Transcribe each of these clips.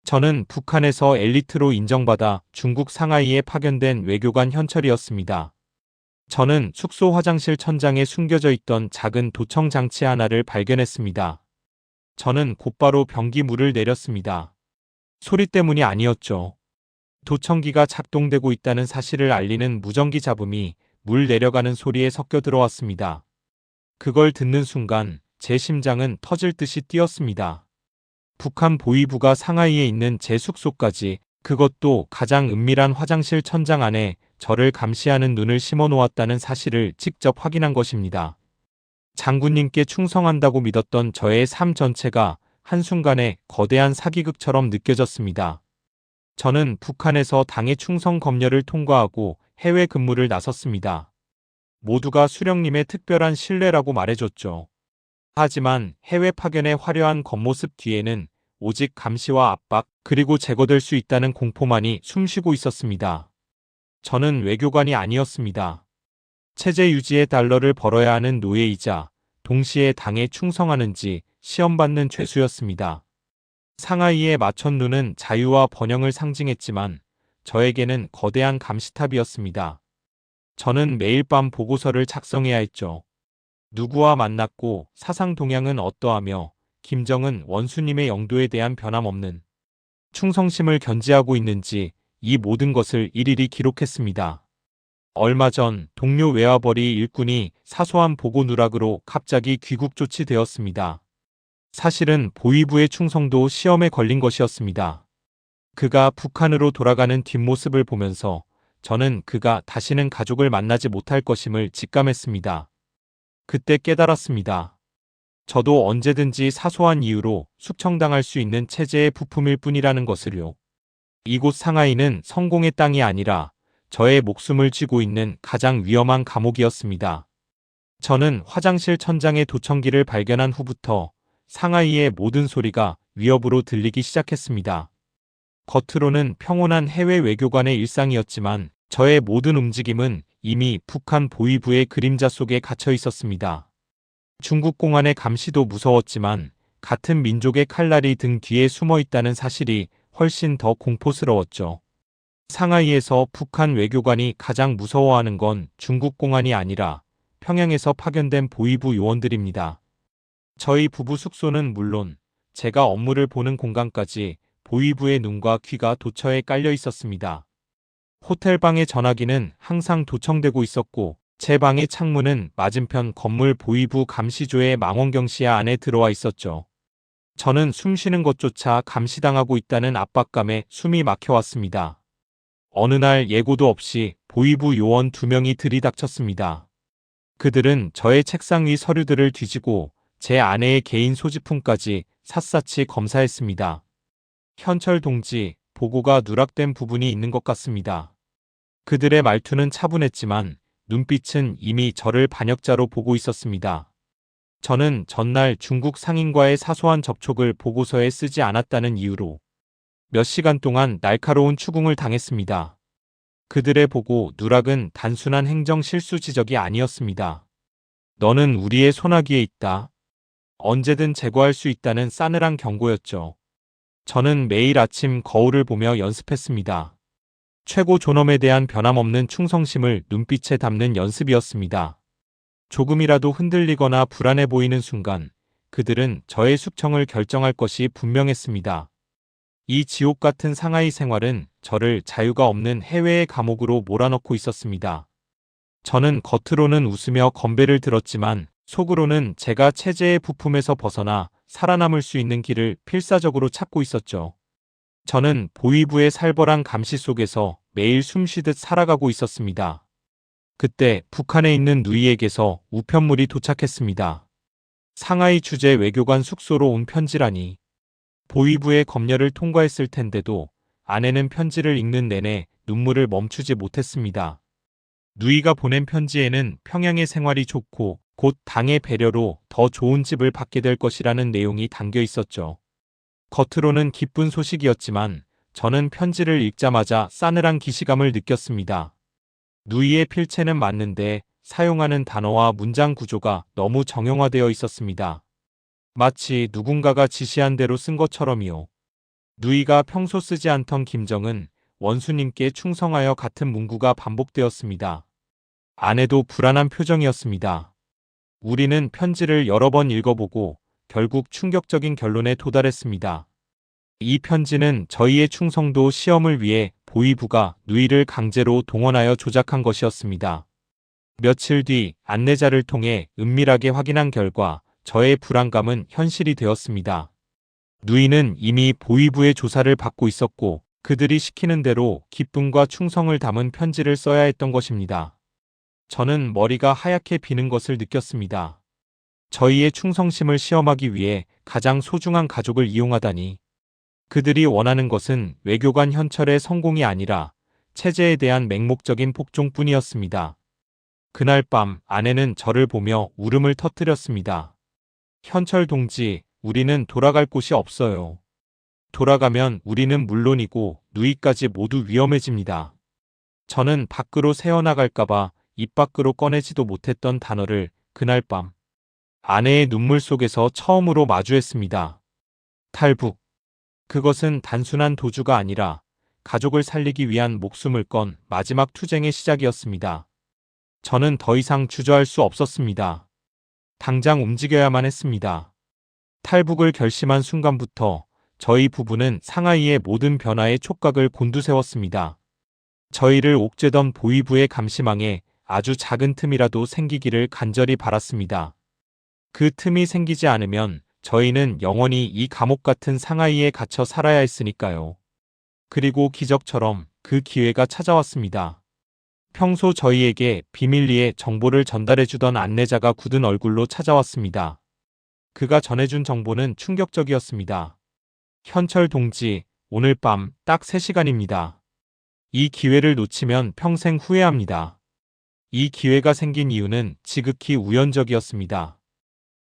저는 북한에서 엘리트로 인정받아 중국 상하이에 파견된 외교관 현철이었습니다. 저는 숙소 화장실 천장에 숨겨져 있던 작은 도청 장치 하나를 발견했습니다. 저는 곧바로 변기 물을 내렸습니다. 소리 때문이 아니었죠. 도청기가 작동되고 있다는 사실을 알리는 무전기 잡음이 물 내려가는 소리에 섞여 들어왔습니다. 그걸 듣는 순간 제 심장은 터질 듯이 뛰었습니다. 북한 보위부가 상하이에 있는 제 숙소까지, 그것도 가장 은밀한 화장실 천장 안에 저를 감시하는 눈을 심어 놓았다는 사실을 직접 확인한 것입니다. 장군님께 충성한다고 믿었던 저의 삶 전체가 한순간에 거대한 사기극처럼 느껴졌습니다. 저는 북한에서 당의 충성 검열을 통과하고 해외 근무를 나섰습니다. 모두가 수령님의 특별한 신뢰라고 말해줬죠. 하지만 해외 파견의 화려한 겉모습 뒤에는 오직 감시와 압박, 그리고 제거될 수 있다는 공포만이 숨쉬고 있었습니다. 저는 외교관이 아니었습니다. 체제 유지에 달러를 벌어야 하는 노예이자 동시에 당에 충성하는지 시험받는 죄수였습니다. 상하이의 마천루는 자유와 번영을 상징했지만 저에게는 거대한 감시탑이었습니다. 저는 매일 밤 보고서를 작성해야 했죠. 누구와 만났고 사상 동향은 어떠하며 김정은 원수님의 영도에 대한 변함없는 충성심을 견지하고 있는지, 이 모든 것을 일일이 기록했습니다. 얼마 전 동료 외화벌이 일꾼이 사소한 보고 누락으로 갑자기 귀국 조치되었습니다. 사실은 보위부의 충성도 시험에 걸린 것이었습니다. 그가 북한으로 돌아가는 뒷모습을 보면서 저는 그가 다시는 가족을 만나지 못할 것임을 직감했습니다. 그때 깨달았습니다. 저도 언제든지 사소한 이유로 숙청당할 수 있는 체제의 부품일 뿐이라는 것을요. 이곳 상하이는 성공의 땅이 아니라 저의 목숨을 쥐고 있는 가장 위험한 감옥이었습니다. 저는 화장실 천장의 도청기를 발견한 후부터 상하이의 모든 소리가 위협으로 들리기 시작했습니다. 겉으로는 평온한 해외 외교관의 일상이었지만 저의 모든 움직임은 이미 북한 보위부의 그림자 속에 갇혀 있었습니다. 중국 공안의 감시도 무서웠지만 같은 민족의 칼날이 등 뒤에 숨어 있다는 사실이 훨씬 더 공포스러웠죠. 상하이에서 북한 외교관이 가장 무서워하는 건 중국 공안이 아니라 평양에서 파견된 보위부 요원들입니다. 저희 부부 숙소는 물론 제가 업무를 보는 공간까지 보위부의 눈과 귀가 도처에 깔려 있었습니다. 호텔 방의 전화기는 항상 도청되고 있었고 제 방의 창문은 맞은편 건물 보위부 감시조의 망원경 시야 안에 들어와 있었죠. 저는 숨쉬는 것조차 감시당하고 있다는 압박감에 숨이 막혀왔습니다. 어느 날 예고도 없이 보위부 요원 2명이 들이닥쳤습니다. 그들은 저의 책상 위 서류들을 뒤지고 제 아내의 개인 소지품까지 샅샅이 검사했습니다. 현철 동지, 보고가 누락된 부분이 있는 것 같습니다. 그들의 말투는 차분했지만 눈빛은 이미 저를 반역자로 보고 있었습니다. 저는 전날 중국 상인과의 사소한 접촉을 보고서에 쓰지 않았다는 이유로 몇 시간 동안 날카로운 추궁을 당했습니다. 그들의 보고 누락은 단순한 행정 실수 지적이 아니었습니다. 너는 우리의 손아귀에 있다. 언제든 제거할 수 있다는 싸늘한 경고였죠. 저는 매일 아침 거울을 보며 연습했습니다. 최고 존엄에 대한 변함없는 충성심을 눈빛에 담는 연습이었습니다. 조금이라도 흔들리거나 불안해 보이는 순간 그들은 저의 숙청을 결정할 것이 분명했습니다. 이 지옥 같은 상하이 생활은 저를 자유가 없는 해외의 감옥으로 몰아넣고 있었습니다. 저는 겉으로는 웃으며 건배를 들었지만 속으로는 제가 체제의 부품에서 벗어나 살아남을 수 있는 길을 필사적으로 찾고 있었죠. 저는 보위부의 살벌한 감시 속에서 매일 숨쉬듯 살아가고 있었습니다. 그때 북한에 있는 누이에게서 우편물이 도착했습니다. 상하이 주재 외교관 숙소로 온 편지라니. 보위부의 검열을 통과했을 텐데도 아내는 편지를 읽는 내내 눈물을 멈추지 못했습니다. 누이가 보낸 편지에는 평양의 생활이 좋고 곧 당의 배려로 더 좋은 집을 받게 될 것이라는 내용이 담겨 있었죠. 겉으로는 기쁜 소식이었지만 저는 편지를 읽자마자 싸늘한 기시감을 느꼈습니다. 누이의 필체는 맞는데 사용하는 단어와 문장 구조가 너무 정형화되어 있었습니다. 마치 누군가가 지시한 대로 쓴 것처럼이요. 누이가 평소 쓰지 않던 김정은 원수님께 충성하여 같은 문구가 반복되었습니다. 아내도 불안한 표정이었습니다. 우리는 편지를 여러 번 읽어보고 결국 충격적인 결론에 도달했습니다. 이 편지는 저희의 충성도 시험을 위해 보위부가 누이를 강제로 동원하여 조작한 것이었습니다. 며칠 뒤 안내자를 통해 은밀하게 확인한 결과 저의 불안감은 현실이 되었습니다. 누이는 이미 보위부의 조사를 받고 있었고 그들이 시키는 대로 기쁨과 충성을 담은 편지를 써야 했던 것입니다. 저는 머리가 하얗게 비는 것을 느꼈습니다. 저희의 충성심을 시험하기 위해 가장 소중한 가족을 이용하다니. 그들이 원하는 것은 외교관 현철의 성공이 아니라 체제에 대한 맹목적인 복종뿐이었습니다. 그날 밤 아내는 저를 보며 울음을 터뜨렸습니다. 현철 동지, 우리는 돌아갈 곳이 없어요. 돌아가면 우리는 물론이고 누이까지 모두 위험해집니다. 저는 밖으로 새어나갈까봐 입 밖으로 꺼내지도 못했던 단어를 그날 밤 아내의 눈물 속에서 처음으로 마주했습니다. 탈북. 그것은 단순한 도주가 아니라 가족을 살리기 위한 목숨을 건 마지막 투쟁의 시작이었습니다. 저는 더 이상 주저할 수 없었습니다. 당장 움직여야만 했습니다. 탈북을 결심한 순간부터 저희 부부는 상하이의 모든 변화에 촉각을 곤두세웠습니다. 저희를 옥죄던 보위부의 감시망에 아주 작은 틈이라도 생기기를 간절히 바랐습니다. 그 틈이 생기지 않으면 저희는 영원히 이 감옥 같은 상하이에 갇혀 살아야 했으니까요. 그리고 기적처럼 그 기회가 찾아왔습니다. 평소 저희에게 비밀리에 정보를 전달해주던 안내자가 굳은 얼굴로 찾아왔습니다. 그가 전해준 정보는 충격적이었습니다. 현철 동지, 오늘 밤 딱 3시간입니다. 이 기회를 놓치면 평생 후회합니다. 이 기회가 생긴 이유는 지극히 우연적이었습니다.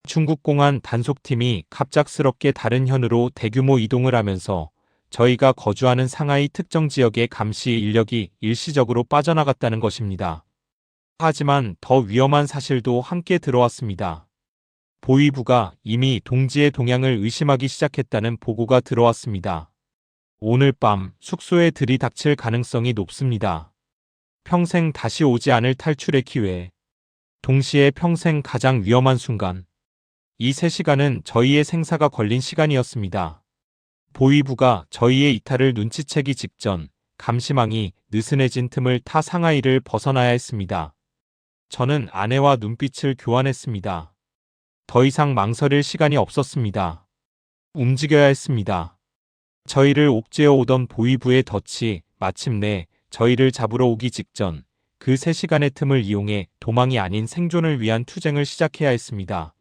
중국 공안 단속팀이 갑작스럽게 다른 현으로 대규모 이동을 하면서 저희가 거주하는 상하이 특정 지역의 감시 인력이 일시적으로 빠져나갔다는 것입니다. 하지만 더 위험한 사실도 함께 들어왔습니다. 보위부가 이미 동지의 동향을 의심하기 시작했다는 보고가 들어왔습니다. 오늘 밤 숙소에 들이닥칠 가능성이 높습니다. 평생 다시 오지 않을 탈출의 기회. 동시에 평생 가장 위험한 순간. 이 3시간은 저희의 생사가 걸린 시간이었습니다. 보위부가 저희의 이탈을 눈치채기 직전 감시망이 느슨해진 틈을 타 상하이를 벗어나야 했습니다. 저는 아내와 눈빛을 교환했습니다. 더 이상 망설일 시간이 없었습니다. 움직여야 했습니다. 저희를 옥죄어 오던 보위부의 덫이 마침내 저희를 잡으러 오기 직전 그 3시간의 틈을 이용해 도망이 아닌 생존을 위한 투쟁을 시작해야 했습니다.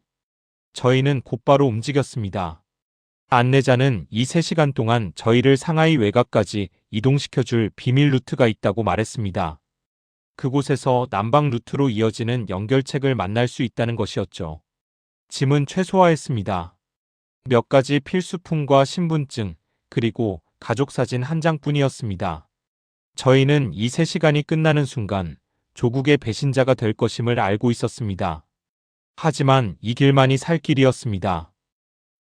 저희는 곧바로 움직였습니다. 안내자는 이 3시간 동안 저희를 상하이 외곽까지 이동시켜줄 비밀 루트가 있다고 말했습니다. 그곳에서 남방 루트로 이어지는 연결책을 만날 수 있다는 것이었죠. 짐은 최소화했습니다. 몇 가지 필수품과 신분증, 그리고 가족사진 한 장뿐이었습니다. 저희는 이 3시간이 끝나는 순간 조국의 배신자가 될 것임을 알고 있었습니다. 하지만 이 길만이 살 길이었습니다.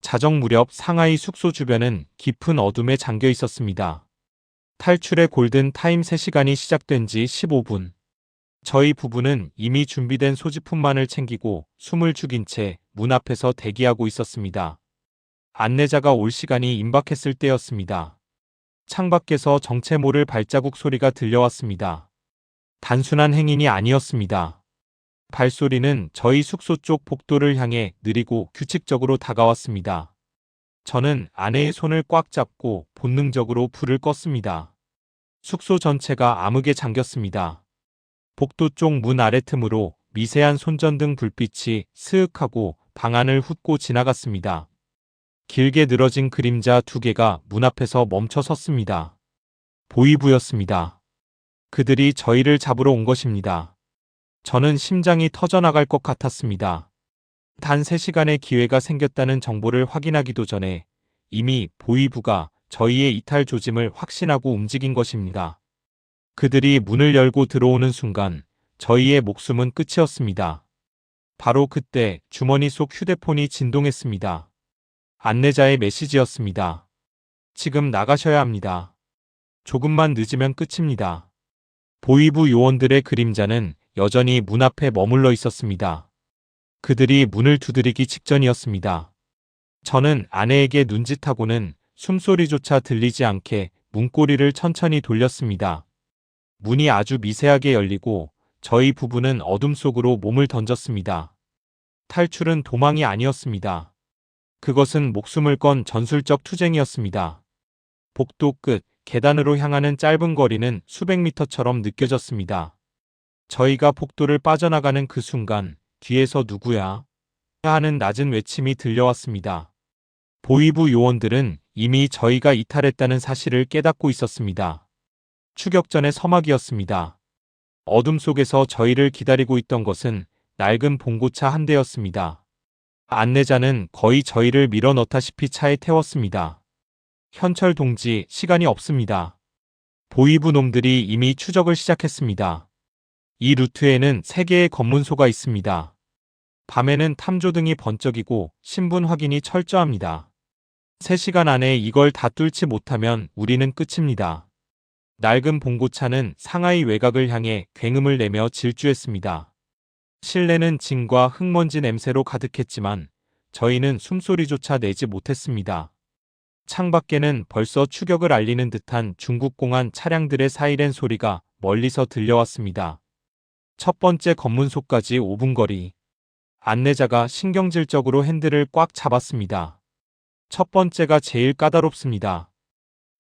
자정 무렵 상하이 숙소 주변은 깊은 어둠에 잠겨 있었습니다. 탈출의 골든 타임 3시간이 시작된 지 15분. 저희 부부는 이미 준비된 소지품만을 챙기고 숨을 죽인 채 문 앞에서 대기하고 있었습니다. 안내자가 올 시간이 임박했을 때였습니다. 창밖에서 정체 모를 발자국 소리가 들려왔습니다. 단순한 행인이 아니었습니다. 발소리는 저희 숙소 쪽 복도를 향해 느리고 규칙적으로 다가왔습니다. 저는 아내의 손을 꽉 잡고 본능적으로 불을 껐습니다. 숙소 전체가 암흑에 잠겼습니다. 복도 쪽 문 아래 틈으로 미세한 손전등 불빛이 스윽하고 방 안을 훑고 지나갔습니다. 길게 늘어진 그림자 2개가 문 앞에서 멈춰 섰습니다. 보위부였습니다. 그들이 저희를 잡으러 온 것입니다. 저는 심장이 터져나갈 것 같았습니다. 단 3시간의 기회가 생겼다는 정보를 확인하기도 전에 이미 보위부가 저희의 이탈 조짐을 확신하고 움직인 것입니다. 그들이 문을 열고 들어오는 순간 저희의 목숨은 끝이었습니다. 바로 그때 주머니 속 휴대폰이 진동했습니다. 안내자의 메시지였습니다. 지금 나가셔야 합니다. 조금만 늦으면 끝입니다. 보위부 요원들의 그림자는 여전히 문 앞에 머물러 있었습니다. 그들이 문을 두드리기 직전이었습니다. 저는 아내에게 눈짓하고는 숨소리조차 들리지 않게 문고리를 천천히 돌렸습니다. 문이 아주 미세하게 열리고 저희 부부는 어둠 속으로 몸을 던졌습니다. 탈출은 도망이 아니었습니다. 그것은 목숨을 건 전술적 투쟁이었습니다. 복도 끝, 계단으로 향하는 짧은 거리는 수백 미터처럼 느껴졌습니다. 저희가 복도를 빠져나가는 그 순간 뒤에서 누구야? 하는 낮은 외침이 들려왔습니다. 보위부 요원들은 이미 저희가 이탈했다는 사실을 깨닫고 있었습니다. 추격전의 서막이었습니다. 어둠 속에서 저희를 기다리고 있던 것은 낡은 봉고차 한 대였습니다. 안내자는 거의 저희를 밀어넣다시피 차에 태웠습니다. 현철 동지, 시간이 없습니다. 보위부 놈들이 이미 추적을 시작했습니다. 이 루트에는 3개의 검문소가 있습니다. 밤에는 탐조등이 번쩍이고 신분 확인이 철저합니다. 3시간 안에 이걸 다 뚫지 못하면 우리는 끝입니다. 낡은 봉고차는 상하이 외곽을 향해 굉음을 내며 질주했습니다. 실내는 진과 흙먼지 냄새로 가득했지만 저희는 숨소리조차 내지 못했습니다. 창밖에는 벌써 추격을 알리는 듯한 중국 공안 차량들의 사이렌 소리가 멀리서 들려왔습니다. 첫 번째 검문소까지 5분 거리. 안내자가 신경질적으로 핸들을 꽉 잡았습니다. 첫 번째가 제일 까다롭습니다.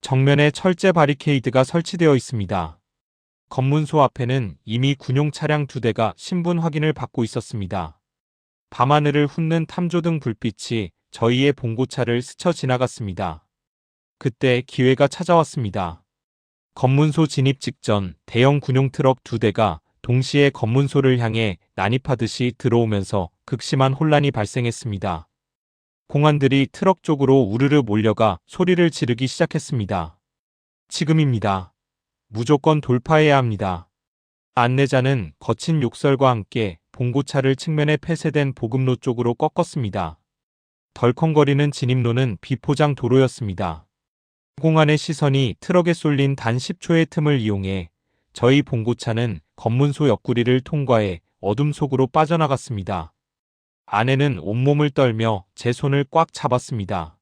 정면에 철제 바리케이드가 설치되어 있습니다. 검문소 앞에는 이미 군용 차량 2대가 신분 확인을 받고 있었습니다. 밤하늘을 훑는 탐조등 불빛이 저희의 봉고차를 스쳐 지나갔습니다. 그때 기회가 찾아왔습니다. 검문소 진입 직전 대형 군용 트럭 2대가 동시에 검문소를 향해 난입하듯이 들어오면서 극심한 혼란이 발생했습니다. 공안들이 트럭 쪽으로 우르르 몰려가 소리를 지르기 시작했습니다. 지금입니다. 무조건 돌파해야 합니다. 안내자는 거친 욕설과 함께 봉고차를 측면에 폐쇄된 보급로 쪽으로 꺾었습니다. 덜컹거리는 진입로는 비포장 도로였습니다. 공안의 시선이 트럭에 쏠린 단 10초의 틈을 이용해 저희 봉고차는 검문소 옆구리를 통과해 어둠 속으로 빠져나갔습니다. 아내는 온몸을 떨며 제 손을 꽉 잡았습니다.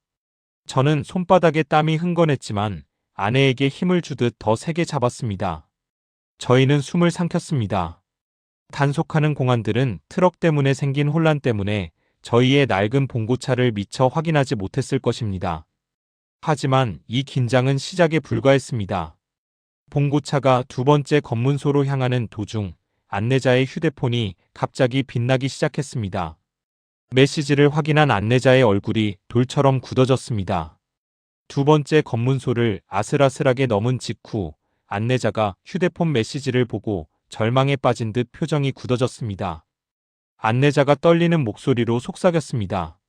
저는 손바닥에 땀이 흥건했지만 아내에게 힘을 주듯 더 세게 잡았습니다. 저희는 숨을 삼켰습니다. 단속하는 공안들은 트럭 때문에 생긴 혼란 때문에 저희의 낡은 봉고차를 미처 확인하지 못했을 것입니다. 하지만 이 긴장은 시작에 불과했습니다. 봉고차가 2번째 검문소로 향하는 도중 안내자의 휴대폰이 갑자기 빛나기 시작했습니다. 메시지를 확인한 안내자의 얼굴이 돌처럼 굳어졌습니다. 2번째 검문소를 아슬아슬하게 넘은 직후 안내자가 휴대폰 메시지를 보고 절망에 빠진 듯 표정이 굳어졌습니다. 안내자가 떨리는 목소리로 속삭였습니다.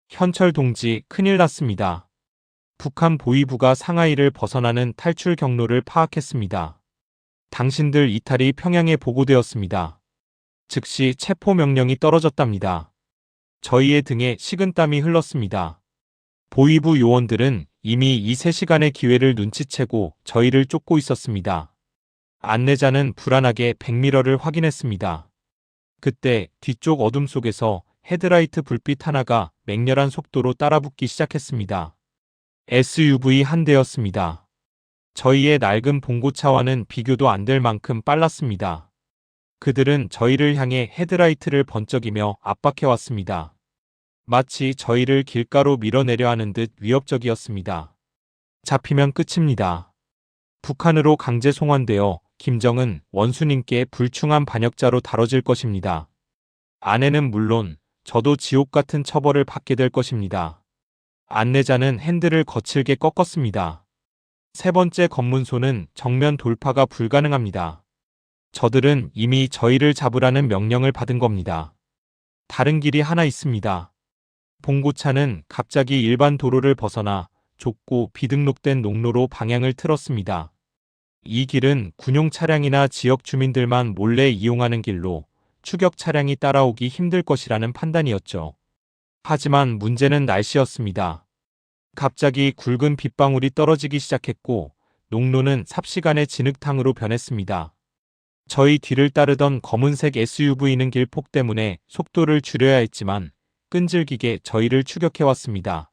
현철 동지, 큰일 났습니다. 북한 보위부가 상하이를 벗어나는 탈출 경로를 파악했습니다. 당신들 이탈이 평양에 보고되었습니다. 즉시 체포 명령이 떨어졌답니다. 저희의 등에 식은땀이 흘렀습니다. 보위부 요원들은 이미 이 3시간의 기회를 눈치채고 저희를 쫓고 있었습니다. 안내자는 불안하게 백미러를 확인했습니다. 그때 뒤쪽 어둠 속에서 헤드라이트 불빛 하나가 맹렬한 속도로 따라붙기 시작했습니다. SUV 한 대였습니다. 저희의 낡은 봉고차와는 비교도 안 될 만큼 빨랐습니다. 그들은 저희를 향해 헤드라이트를 번쩍이며 압박해왔습니다. 마치 저희를 길가로 밀어내려 하는 듯 위협적이었습니다. 잡히면 끝입니다. 북한으로 강제 송환되어 김정은 원수님께 불충한 반역자로 다뤄질 것입니다. 아내는 물론 저도 지옥 같은 처벌을 받게 될 것입니다. 안내자는 핸들을 거칠게 꺾었습니다. 3번째 검문소는 정면 돌파가 불가능합니다. 저들은 이미 저희를 잡으라는 명령을 받은 겁니다. 다른 길이 하나 있습니다. 봉고차는 갑자기 일반 도로를 벗어나 좁고 비등록된 농로로 방향을 틀었습니다. 이 길은 군용 차량이나 지역 주민들만 몰래 이용하는 길로 추격 차량이 따라오기 힘들 것이라는 판단이었죠. 하지만 문제는 날씨였습니다. 갑자기 굵은 빗방울이 떨어지기 시작했고 농로는 삽시간에 진흙탕으로 변했습니다. 저희 뒤를 따르던 검은색 SUV는 길폭 때문에 속도를 줄여야 했지만 끈질기게 저희를 추격해왔습니다.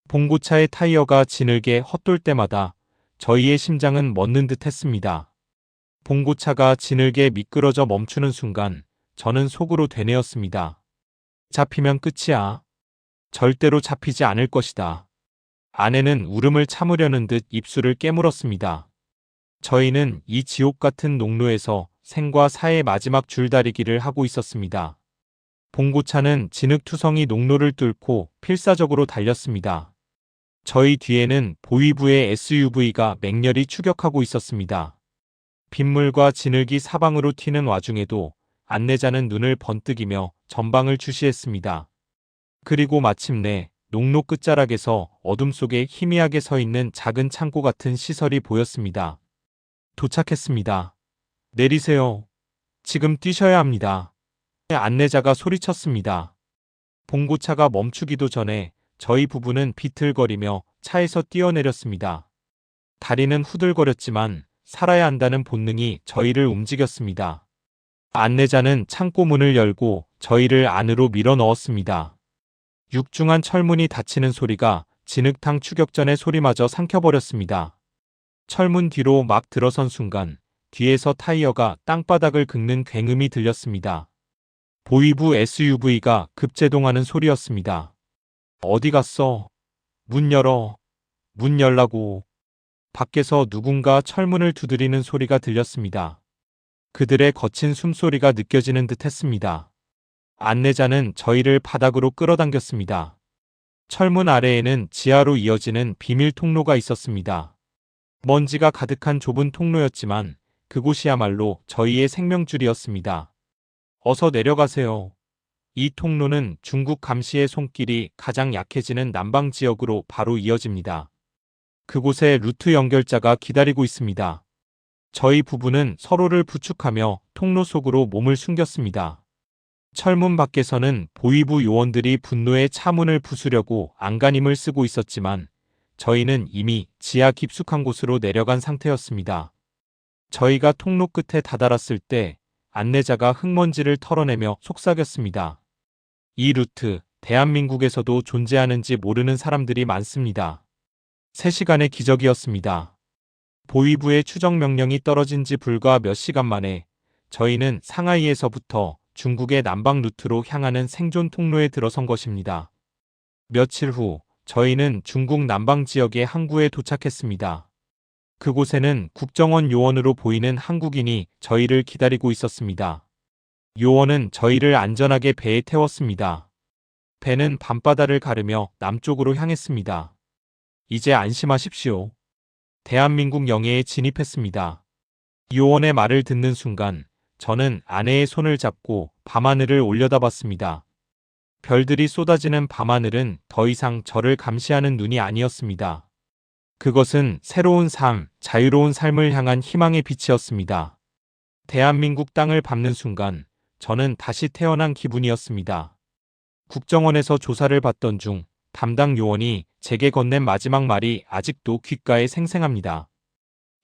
봉고차의 타이어가 진흙에 헛돌 때마다 저희의 심장은 멎는 듯 했습니다. 봉고차가 진흙에 미끄러져 멈추는 순간 저는 속으로 되뇌었습니다. 잡히면 끝이야. 절대로 잡히지 않을 것이다. 아내는 울음을 참으려는 듯 입술을 깨물었습니다. 저희는 이 지옥 같은 농로에서 생과 사의 마지막 줄다리기를 하고 있었습니다. 봉고차는 진흙투성이 농로를 뚫고 필사적으로 달렸습니다. 저희 뒤에는 보위부의 SUV가 맹렬히 추격하고 있었습니다. 빗물과 진흙이 사방으로 튀는 와중에도 안내자는 눈을 번뜩이며 전방을 주시했습니다. 그리고 마침내 농로 끝자락에서 어둠 속에 희미하게 서 있는 작은 창고 같은 시설이 보였습니다. 도착했습니다. 내리세요. 지금 뛰셔야 합니다. 안내자가 소리쳤습니다. 봉고차가 멈추기도 전에 저희 부부는 비틀거리며 차에서 뛰어내렸습니다. 다리는 후들거렸지만 살아야 한다는 본능이 저희를 움직였습니다. 안내자는 창고 문을 열고 저희를 안으로 밀어 넣었습니다. 육중한 철문이 닫히는 소리가 진흙탕 추격전의 소리마저 삼켜버렸습니다. 철문 뒤로 막 들어선 순간 뒤에서 타이어가 땅바닥을 긁는 굉음이 들렸습니다. 보위부 SUV가 급제동하는 소리였습니다. 어디 갔어? 문 열어. 문 열라고. 밖에서 누군가 철문을 두드리는 소리가 들렸습니다. 그들의 거친 숨소리가 느껴지는 듯 했습니다. 안내자는 저희를 바닥으로 끌어당겼습니다. 철문 아래에는 지하로 이어지는 비밀 통로가 있었습니다. 먼지가 가득한 좁은 통로였지만 그곳이야말로 저희의 생명줄이었습니다. 어서 내려가세요. 이 통로는 중국 감시의 손길이 가장 약해지는 남방 지역으로 바로 이어집니다. 그곳에 루트 연결자가 기다리고 있습니다. 저희 부부는 서로를 부축하며 통로 속으로 몸을 숨겼습니다. 철문 밖에서는 보위부 요원들이 분노의 차문을 부수려고 안간힘을 쓰고 있었지만 저희는 이미 지하 깊숙한 곳으로 내려간 상태였습니다. 저희가 통로 끝에 다다랐을 때 안내자가 흙먼지를 털어내며 속삭였습니다. 이 루트, 대한민국에서도 존재하는지 모르는 사람들이 많습니다. 3시간의 기적이었습니다. 보위부의 추적 명령이 떨어진 지 불과 몇 시간 만에 저희는 상하이에서부터 중국의 남방 루트로 향하는 생존 통로에 들어선 것입니다. 며칠 후 저희는 중국 남방 지역의 항구에 도착했습니다. 그곳에는 국정원 요원으로 보이는 한국인이 저희를 기다리고 있었습니다. 요원은 저희를 안전하게 배에 태웠습니다. 배는 밤바다를 가르며 남쪽으로 향했습니다. 이제 안심하십시오. 대한민국 영해에 진입했습니다. 요원의 말을 듣는 순간 저는 아내의 손을 잡고 밤하늘을 올려다봤습니다. 별들이 쏟아지는 밤하늘은 더 이상 저를 감시하는 눈이 아니었습니다. 그것은 새로운 삶, 자유로운 삶을 향한 희망의 빛이었습니다. 대한민국 땅을 밟는 순간 저는 다시 태어난 기분이었습니다. 국정원에서 조사를 받던 중 담당 요원이 제게 건넨 마지막 말이 아직도 귓가에 생생합니다.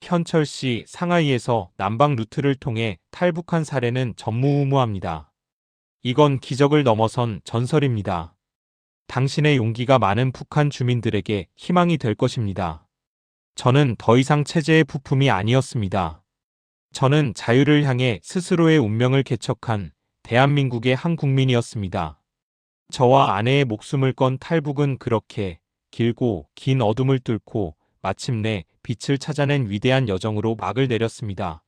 현철 씨, 상하이에서 남방 루트를 통해 탈북한 사례는 전무후무합니다. 이건 기적을 넘어선 전설입니다. 당신의 용기가 많은 북한 주민들에게 희망이 될 것입니다. 저는 더 이상 체제의 부품이 아니었습니다. 저는 자유를 향해 스스로의 운명을 개척한 대한민국의 한 국민이었습니다. 저와 아내의 목숨을 건 탈북은 그렇게 길고 긴 어둠을 뚫고 마침내 빛을 찾아낸 위대한 여정으로 막을 내렸습니다.